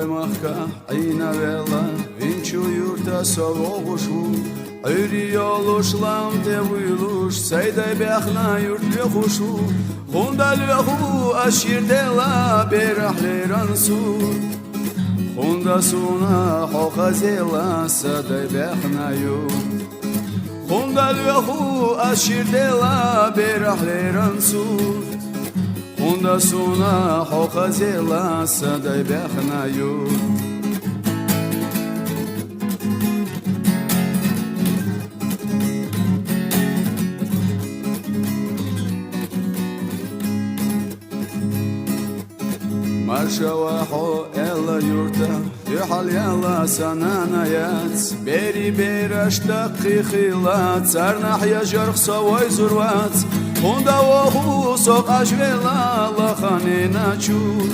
mahka ayna vela vinçu yurta savoguşu Ayri yoluşlam devuyuluş Seyday behna yurt yokuşu Hundal yoku aşir dela berahleran su Hunda suna hokazela saday behna yurt Hundal yoku aşir dela berahleran su Hunda suna hokazela saday behna yurt Marşavaho ella yurta Yuhal yalla sanana yats Beri beraşta qiqilat Sarnah yajarq savoy zurvat Hunda vohu soq ajvela Lakhanina çur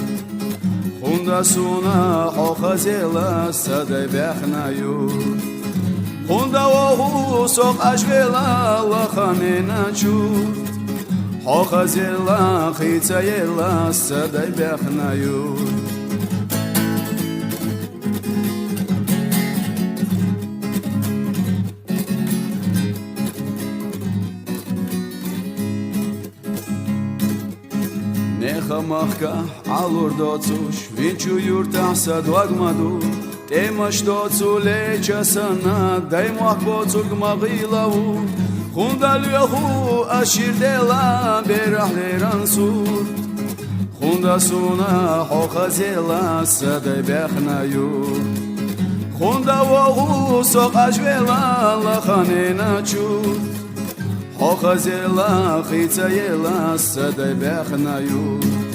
Hunda suna hoqazela Saday behna yurt Hunda vohu soq ajvela Lakhanina çur Hoqazela khitsayela saday behna yurt Neha mahka alur docush vinçu yurta sadwagmadu Temash docu lechasana dai mahbocug magilavu Hundal yohu aşir dela berahleran sur Hunda suna hokazela saday behna yurt Hunda vohu soq ajvela lakhanena çurt Hokazela khitsayela saday behna yurt